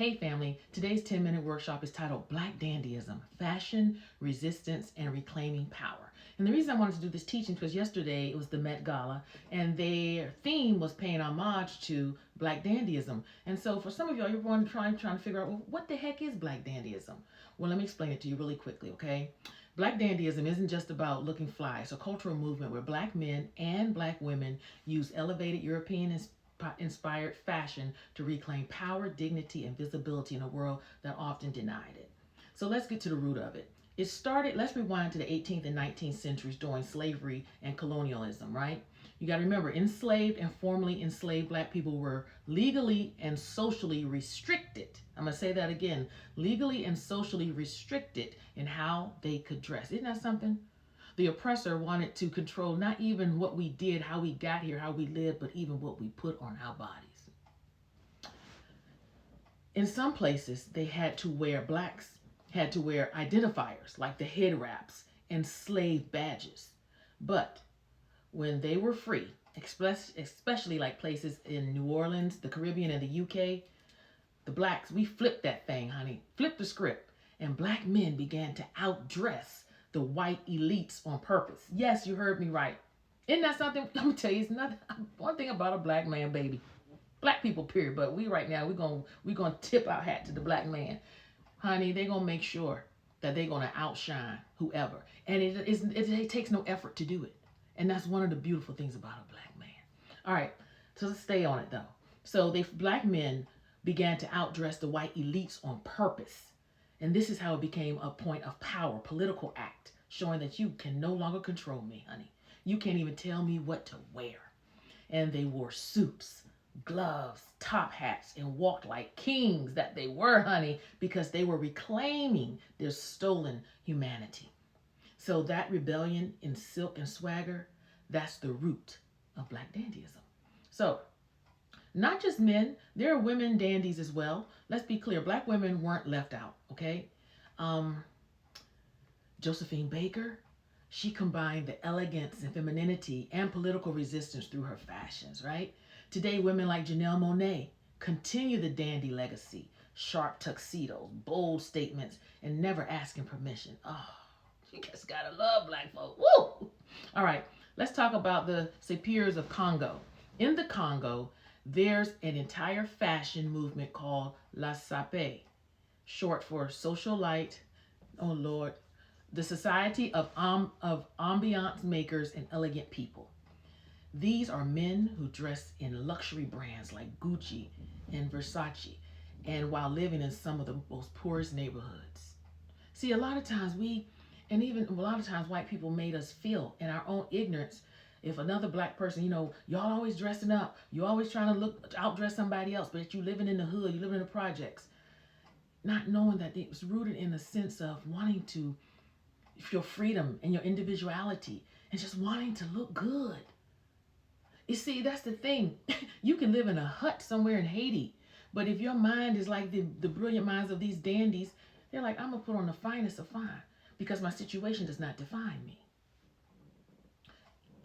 Hey family, today's 10-minute workshop is titled Black Dandyism, Fashion, Resistance, and Reclaiming Power. And the reason I wanted to do this teaching was yesterday it was the Met Gala and their theme was paying homage to Black Dandyism. And so for some of y'all, you're trying to figure out, well, what the heck is Black Dandyism? Well, let me explain it to you really quickly, okay? Black Dandyism isn't just about looking fly. It's a cultural movement where Black men and Black women use elevated European inspired fashion to reclaim power, dignity, and visibility in a world that often denied it. So let's get to the root of it. It started, let's rewind to the 18th and 19th centuries during slavery and colonialism, right? You got to remember, enslaved and formerly enslaved Black people were legally and socially restricted. I'm going to say that again, legally and socially restricted in how they could dress. Isn't that something? The oppressor wanted to control not even what we did, how we got here, how we lived, but even what we put on our bodies. In some places, blacks had to wear identifiers like the head wraps and slave badges. But when they were free, especially like places in New Orleans, the Caribbean, and the UK, the blacks, we flipped that thing, honey, flipped the script, and Black men began to outdress the white elites on purpose. Yes, you heard me right. Isn't that something? I'm gonna tell you, it's nothing. One thing about a Black man, baby. Black people, period. But we right now, we're gonna tip our hat to the Black man, honey. They're gonna make sure that they're gonna outshine whoever, and it takes no effort to do it. And that's one of the beautiful things about a Black man. All right, so let's stay on it though. So Black men began to outdress the white elites on purpose. And this is how it became a point of power, political act, showing that you can no longer control me, honey. You can't even tell me what to wear. And they wore suits, gloves, top hats, and walked like kings that they were, honey, because they were reclaiming their stolen humanity. So that rebellion in silk and swagger, that's the root of Black dandyism. So not just men, there are women dandies as well. Let's be clear, Black women weren't left out, okay? Josephine Baker, she combined the elegance and femininity and political resistance through her fashions, right? Today, women like Janelle Monáe continue the dandy legacy, sharp tuxedos, bold statements, and never asking permission. Oh, you just gotta love Black folk. Woo! All right, let's talk about the Sapirs of Congo. In the Congo, there's an entire fashion movement called La Sape, short for Socialite, oh Lord, the Society of Ambiance Makers and Elegant People. These are men who dress in luxury brands like Gucci and Versace, and while living in some of the most poorest neighborhoods. See, a lot of times white people made us feel in our own ignorance. If another Black person, y'all always dressing up, you always trying to outdress somebody else, but you living in the hood, you living in the projects, not knowing that it was rooted in a sense of wanting to feel freedom and your individuality and just wanting to look good. You see, that's the thing. You can live in a hut somewhere in Haiti, but if your mind is like the brilliant minds of these dandies, they're like, I'm gonna put on the finest of fine because my situation does not define me.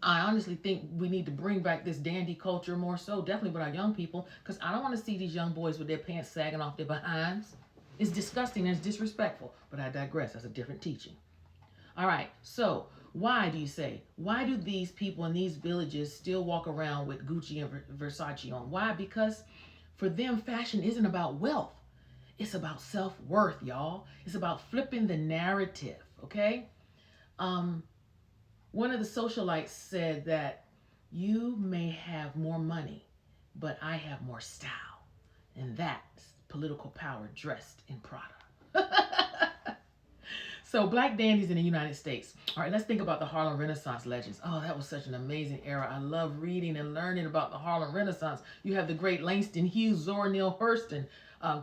I honestly think we need to bring back this dandy culture more so, definitely with our young people, because I don't want to see these young boys with their pants sagging off their behinds. It's disgusting and it's disrespectful, but I digress. That's a different teaching. All right, so why do you say? Why do these people in these villages still walk around with Gucci and Versace on? Why? Because for them, fashion isn't about wealth. It's about self-worth, y'all. It's about flipping the narrative, okay? One of the socialites said that you may have more money, but I have more style. And that's political power dressed in Prada. So Black dandies in the United States. All right, let's think about the Harlem Renaissance legends. Oh, that was such an amazing era. I love reading and learning about the Harlem Renaissance. You have the great Langston Hughes, Zora Neale Hurston,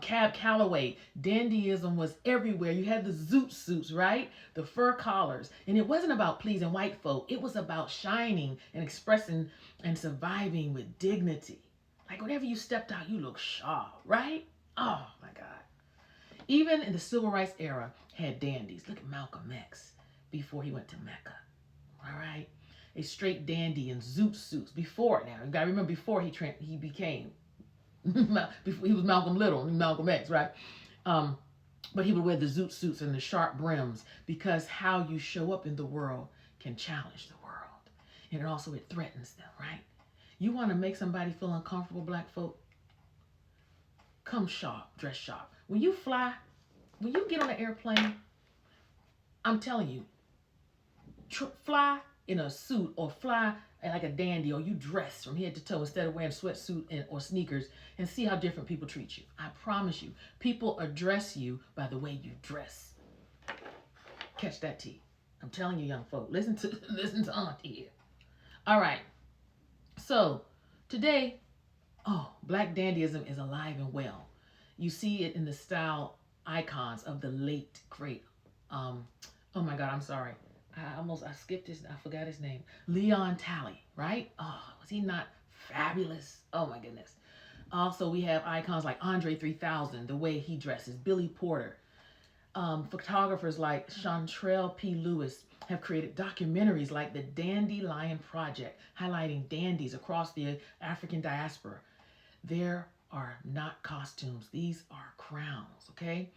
Cab Calloway. Dandyism was everywhere. You had the zoot suits, right? The fur collars. And it wasn't about pleasing white folk. It was about shining and expressing and surviving with dignity. Like whenever you stepped out, you looked sharp, right? Oh my God. Even in the Civil Rights era, had dandies. Look at Malcolm X before he went to Mecca. All right? A straight dandy in zoot suits. Before now. You got to remember before he became Before he was Malcolm Little, Malcolm X, right? Um, but he would wear the zoot suits and the sharp brims because how you show up in the world can challenge the world. And it threatens them, right? You want to make somebody feel uncomfortable, black folk? Come sharp, dress sharp. When you fly, when you get on an airplane, I'm telling you, fly in a suit or fly like a dandy, or you dress from head to toe instead of wearing a sweatsuit or sneakers, and see how different people treat you. I promise you, people address you by the way you dress. Catch that tea. I'm telling you, young folk, listen to Auntie here. All right. So today, Black dandyism is alive and well. You see it in the style icons of the late great. Oh my God, I'm sorry. I skipped his, I forgot his name. Leon Talley, right? Oh, was he not fabulous? Oh my goodness. Also, we have icons like Andre 3000, the way he dresses, Billy Porter. Photographers like Chantrell P. Lewis have created documentaries like the Dandelion Project, highlighting dandies across the African diaspora. There are not costumes. These are crowns, okay?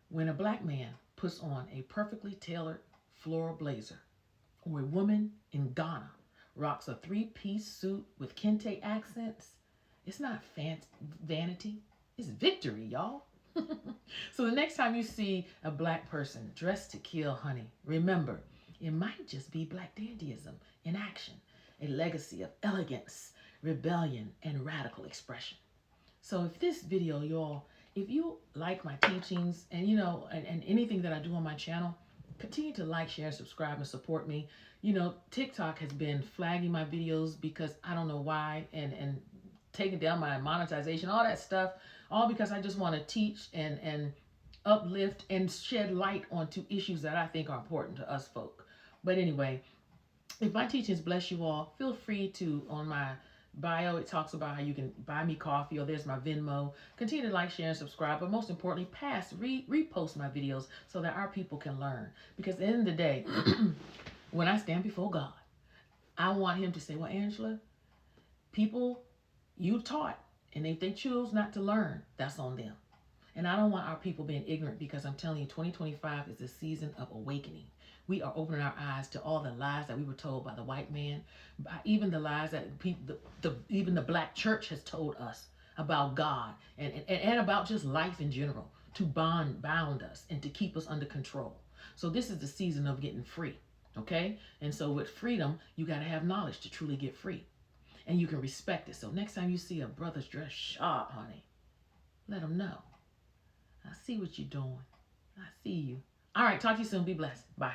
When a black man puts on a perfectly tailored floral blazer, or a woman in Ghana rocks a three-piece suit with kente accents, it's not vanity, it's victory, y'all. So the next time you see a black person dressed to kill, honey, remember, it might just be Black dandyism in action, a legacy of elegance, rebellion, and radical expression. So if this video, y'all, if you like my teachings and and anything that I do on my channel, continue to like, share, subscribe, and support me. TikTok has been flagging my videos because I don't know why, and taking down my monetization, all that stuff, all because I just want to teach and uplift and shed light onto issues that I think are important to us folk. But anyway, if my teachings bless you all, feel free to, on my bio, it talks about how you can buy me coffee, or there's my Venmo. Continue to like, share, and subscribe, but most importantly, repost my videos so that our people can learn. Because at the end of the day, when I stand before God, I want him to say, well, Angela, people you taught, and if they choose not to learn, that's on them. And I don't want our people being ignorant, because I'm telling you, 2025 is a season of awakening. We are opening our eyes to all the lies that we were told by the white man, by even the lies that even the black church has told us about God and about just life in general, to bound us and to keep us under control. So this is the season of getting free, okay? And so with freedom, you got to have knowledge to truly get free. And you can respect it. So next time you see a brother's dressed sharp, honey, let them know. I see what you're doing. I see you. All right, talk to you soon. Be blessed. Bye.